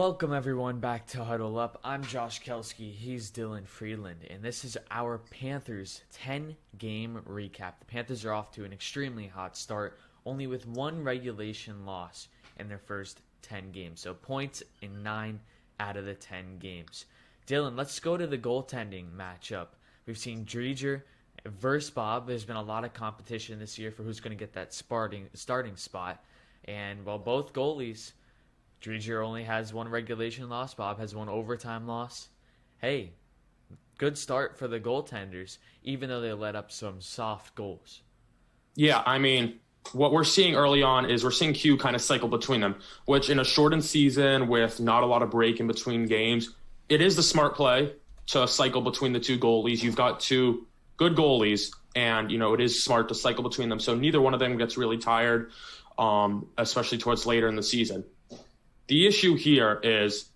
Welcome everyone back to Huddle Up. I'm Josh Kelski, he's Dylan Freeland, and this is our Panthers 10-game recap. The Panthers are off to an extremely hot start, only with one regulation loss in their first 10 games. So points in 9 out of the 10 games. Dylan, let's go to the goaltending matchup. We've seen Dreger versus Bob. There's been a lot of competition this year for who's going to get that starting spot. And while both goalies, Dreger only has one regulation loss. Bob has one overtime loss. Hey, good start for the goaltenders, even though they let up some soft goals. Yeah, I mean, what we're seeing early on is we're seeing Q kind of cycle between them, which in a shortened season with not a lot of break in between games, it is the smart play to cycle between the two goalies. You've got two good goalies, and, it is smart to cycle between them. So neither one of them gets really tired, especially towards later in the season. The issue here is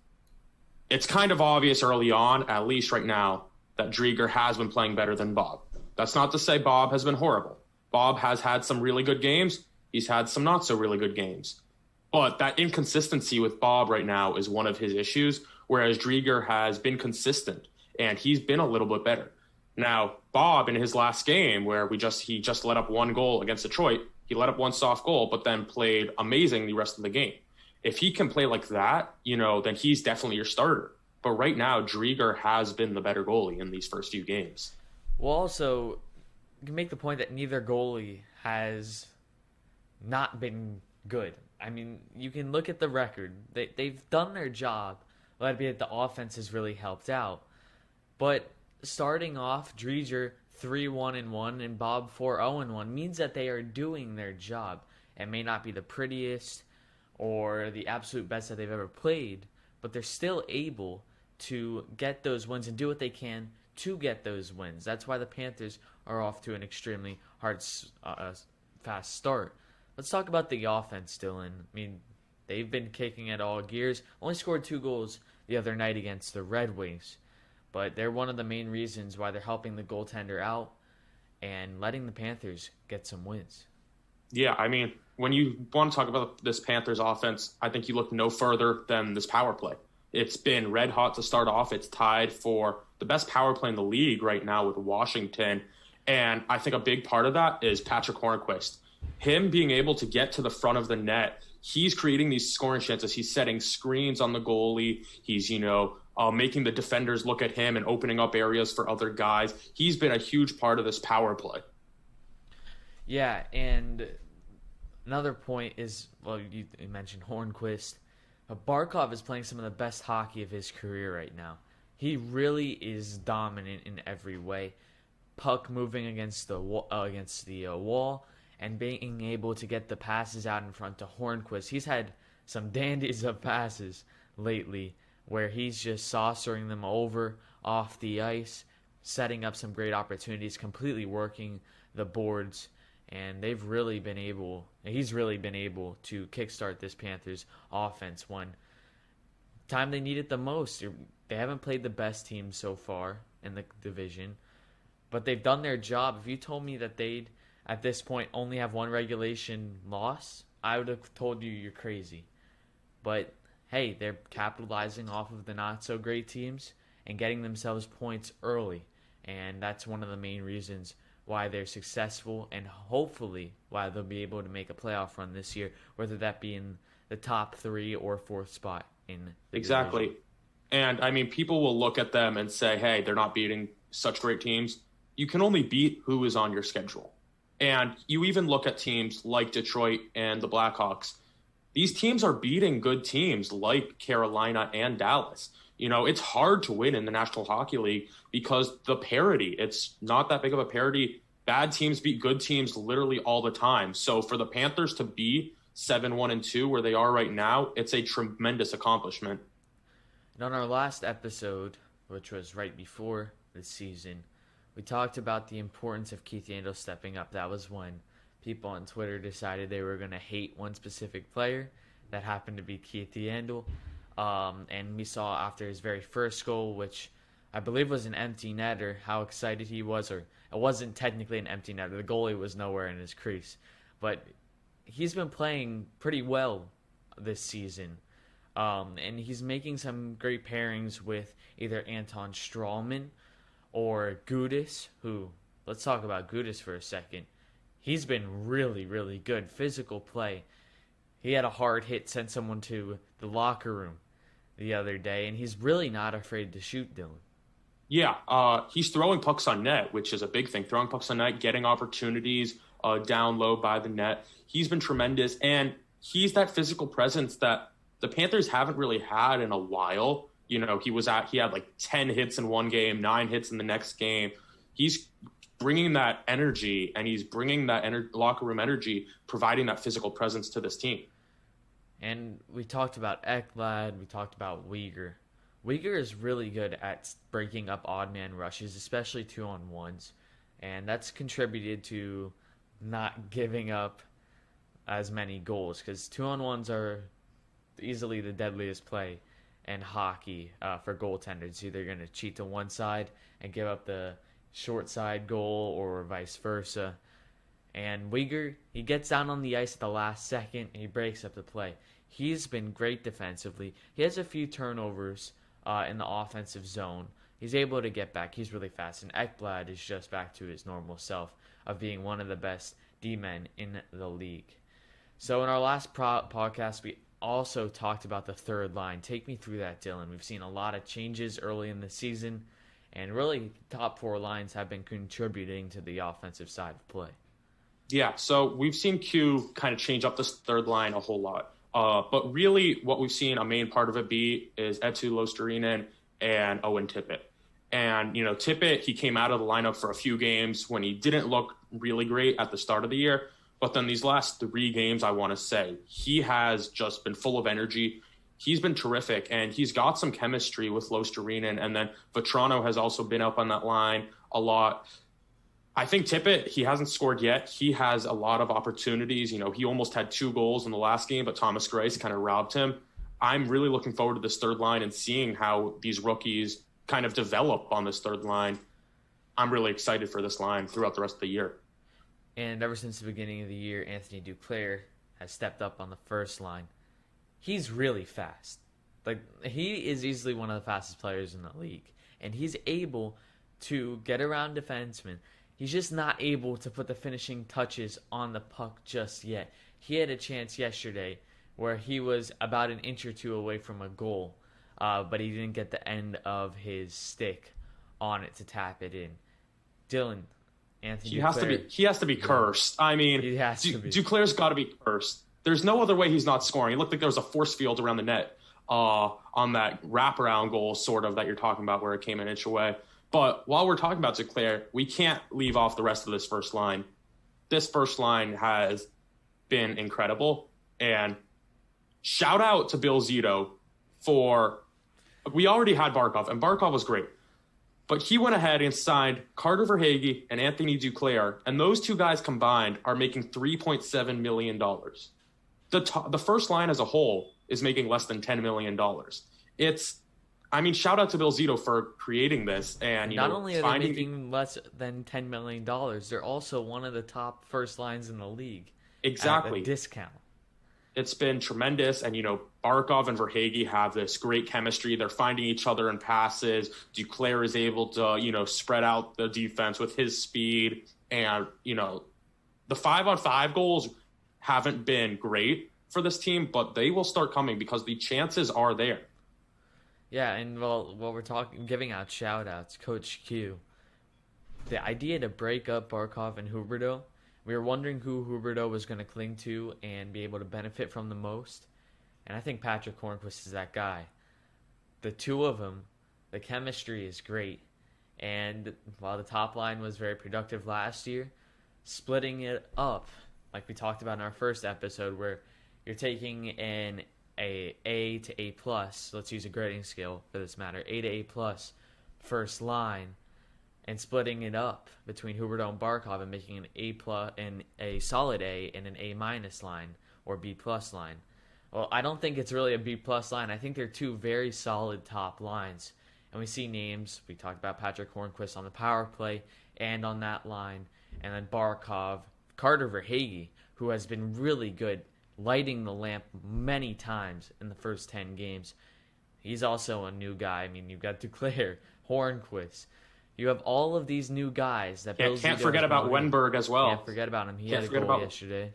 it's kind of obvious early on, at least right now, that Dreger has been playing better than Bob. That's not to say Bob has been horrible. Bob has had some really good games. He's had some not so really good games. But that inconsistency with Bob right now is one of his issues, whereas Dreger has been consistent, and he's been a little bit better. Now, Bob, in his last game, where he just let up one goal against Detroit, he let up one soft goal, but then played amazing the rest of the game. If he can play like that, then he's definitely your starter. But right now, Dreger has been the better goalie in these first few games. Well, also, you can make the point that neither goalie has not been good. I mean, you can look at the record. They've done their job. Albeit the offense has really helped out. But starting off, Dreger 3-1-1 and Bob 4-0-1 means that they are doing their job. It may not be the prettiest or the absolute best that they've ever played, but they're still able to get those wins and do what they can to get those wins. That's why the Panthers are off to an extremely fast start. Let's talk about the offense, Dylan. I mean, they've been kicking at all gears. Only scored 2 goals the other night against the Red Wings, but they're one of the main reasons why they're helping the goaltender out and letting the Panthers get some wins. Yeah, I mean, when you want to talk about this Panthers offense, I think you look no further than this power play. It's been red hot to start off. It's tied for the best power play in the league right now with Washington. And I think a big part of that is Patrick Hornqvist. Him being able to get to the front of the net, he's creating these scoring chances. He's setting screens on the goalie. He's, making the defenders look at him and opening up areas for other guys. He's been a huge part of this power play. Yeah, and another point is, well, you mentioned Hornqvist. Barkov is playing some of the best hockey of his career right now. He really is dominant in every way. Puck moving against the wall and being able to get the passes out in front to Hornqvist. He's had some dandies of passes lately where he's just saucering them over off the ice, setting up some great opportunities, completely working the boards. And he's really been able to kickstart this Panthers offense when time they need it the most. They haven't played the best team so far in the division, but they've done their job. If you told me that they'd, at this point, only have one regulation loss, I would have told you're crazy. But, hey, they're capitalizing off of the not-so-great teams and getting themselves points early. And that's one of the main reasons why they're successful and hopefully why they'll be able to make a playoff run this year, whether that be in the top 3 or 4th spot in the Exactly. division. And, I mean, people will look at them and say, hey, they're not beating such great teams. You can only beat who is on your schedule. And you even look at teams like Detroit and the Blackhawks. These teams are beating good teams like Carolina and Dallas. It's hard to win in the National Hockey League because the parity, it's not that big of a parity. Bad teams beat good teams literally all the time. So for the Panthers to be 7-1-2 where they are right now, it's a tremendous accomplishment. And on our last episode, which was right before this season, we talked about the importance of Keith Yandel stepping up. That was when people on Twitter decided they were going to hate one specific player. That happened to be Keith Yandel. And we saw after his very first goal, which I believe was an empty netter, how excited he was. Or it wasn't technically an empty netter. The goalie was nowhere in his crease. But he's been playing pretty well this season. And he's making some great pairings with either Anton Strawman or Gudis, who, let's talk about Gudis for a second. He's been really, really good. Physical play. He had a hard hit, sent someone to the locker room the other day, and he's really not afraid to shoot, Dylan. Yeah, he's throwing pucks on net, which is a big thing. Throwing pucks on net, getting opportunities down low by the net. He's been tremendous, and he's that physical presence that the Panthers haven't really had in a while. You know, he had like 10 hits in one game, 9 hits in the next game. He's bringing that energy, and he's bringing that locker room energy, providing that physical presence to this team. And we talked about Ekblad, we talked about Uyghur. Uyghur is really good at breaking up odd man rushes, especially 2-on-1s, and that's contributed to not giving up as many goals, because 2-on-1s are easily the deadliest play in hockey for goaltenders. Either you're going to cheat to one side and give up the short side goal, or vice versa. And Uyghur, he gets down on the ice at the last second and he breaks up the play. He's been great defensively. He has a few turnovers in the offensive zone. He's able to get back. He's really fast. And Ekblad is just back to his normal self of being one of the best D-men in the league. So in our last podcast, we also talked about the third line. Take me through that, Dylan. We've seen a lot of changes early in the season, and really top 4 lines have been contributing to the offensive side of play. Yeah, so we've seen Q kind of change up this third line a whole lot. But really what we've seen a main part of it be is Eetu Luostarinen and Owen Tippett. And, you know, Tippett, he came out of the lineup for a few games when he didn't look really great at the start of the year. But then these last 3 games, I want to say, he has just been full of energy. He's been terrific, and he's got some chemistry with Luostarinen. And then Vetrano has also been up on that line a lot. I think Tippett, he hasn't scored yet. He has a lot of opportunities. You know, he almost had 2 goals in the last game, but Thomas Greiss kind of robbed him. I'm really looking forward to this third line and seeing how these rookies kind of develop on this third line. I'm really excited for this line throughout the rest of the year. And ever since the beginning of the year, Anthony Duclair has stepped up on the first line. He's really fast. Like, he is easily one of the fastest players in the league. And he's able to get around defensemen. He's just not able to put the finishing touches on the puck just yet. He had a chance yesterday where he was about an inch or 2 away from a goal, but he didn't get the end of his stick on it to tap it in. Dylan, Anthony Duclair, he has to be cursed. I mean, Duclair's got to be cursed. There's no other way he's not scoring. It looked like there was a force field around the net on that wraparound goal, sort of, that you're talking about, where it came an inch away. But while we're talking about Duclair, we can't leave off the rest of this first line. This first line has been incredible. And shout out to Bill Zito for – we already had Barkov, and Barkov was great. But he went ahead and signed Carter Verhaeghe and Anthony Duclair, and those 2 guys combined are making $3.7 million. The first line as a whole is making less than $10 million. Shout out to Bill Zito for creating this. And not only are they making less than $10 million, they're also one of the top first lines in the league. Exactly. At a discount. It's been tremendous. And, Barkov and Verhaeghe have this great chemistry. They're finding each other in passes. Duclair is able to, spread out the defense with his speed. And, the 5-on-5 goals haven't been great for this team, but they will start coming because the chances are there. Yeah, and while we're giving out shout-outs, Coach Q, the idea to break up Barkov and Huberdeau, we were wondering who Huberdeau was going to cling to and be able to benefit from the most, and I think Patrick Hornquist is that guy. The 2 of them, the chemistry is great, and while the top line was very productive last year, splitting it up, like we talked about in our first episode, where you're taking an A to A+, let's use a grading scale for this matter, A to A+ first line, and splitting it up between Huberdeau and Barkov and making an A+ and a solid A and an A- line or B+ line. Well, I don't think it's really a B+ line. I think they're 2 very solid top lines. And we see names. We talked about Patrick Hornquist on the power play and on that line. And then Barkov, Carter Verhaeghe, who has been really good lighting the lamp many times in the first 10 games. He's also a new guy. I mean, you've got Duclair, Hornquist. You have all of these new guys that Can't forget about Wenberg as well. Can't forget about him. He had a goal yesterday.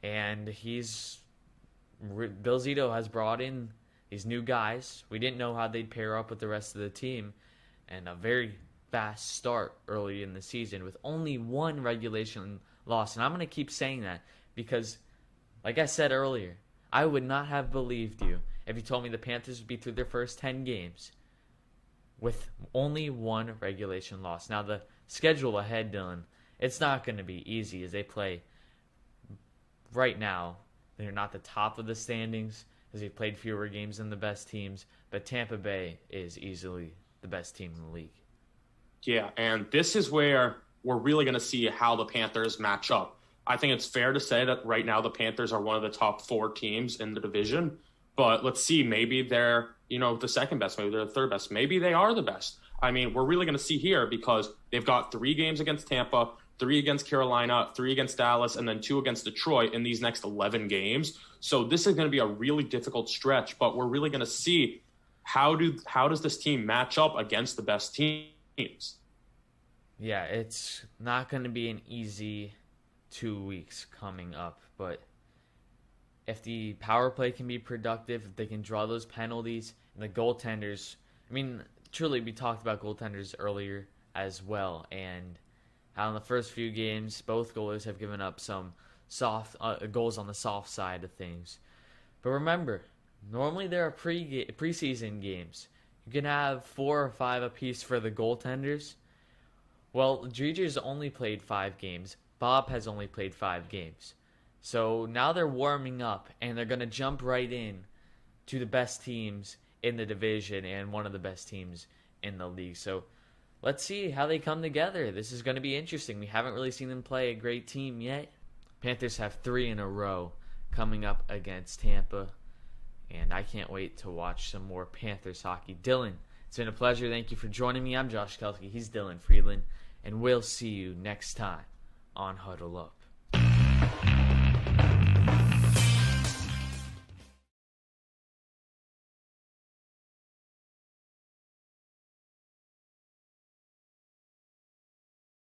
And Bill Zito has brought in these new guys. We didn't know how they'd pair up with the rest of the team. And a very fast start early in the season with only one regulation loss. And I'm going to keep saying that because, like I said earlier, I would not have believed you if you told me the Panthers would be through their first 10 games with only one regulation loss. Now, the schedule ahead, Dylan, it's not going to be easy as they play right now. They're not the top of the standings as they've played fewer games than the best teams, but Tampa Bay is easily the best team in the league. Yeah, and this is where we're really going to see how the Panthers match up. I think it's fair to say that right now the Panthers are one of the top 4 teams in the division, but let's see, maybe they're, the second best, maybe they're the third best, maybe they are the best. I mean, we're really going to see here because they've got 3 games against Tampa, 3 against Carolina, 3 against Dallas, and then 2 against Detroit in these next 11 games. So this is going to be a really difficult stretch, but we're really going to see how does this team match up against the best teams. Yeah, it's not going to be an easy 2 weeks coming up, but if the power play can be productive, if they can draw those penalties, and the goaltenders, I mean, truly, we talked about goaltenders earlier as well, and how in the first few games, both goalies have given up some soft goals on the soft side of things. But remember, normally there are preseason games. You can have 4 or 5 apiece for the goaltenders. Well, Dreger's only played 5 games. Bob has only played 5 games. So now they're warming up, and they're going to jump right in to the best teams in the division and one of the best teams in the league. So let's see how they come together. This is going to be interesting. We haven't really seen them play a great team yet. Panthers have 3 in a row coming up against Tampa, and I can't wait to watch some more Panthers hockey. Dylan, it's been a pleasure. Thank you for joining me. I'm Josh Kelski. He's Dylan Friedland, and we'll see you next time on Huddle Up.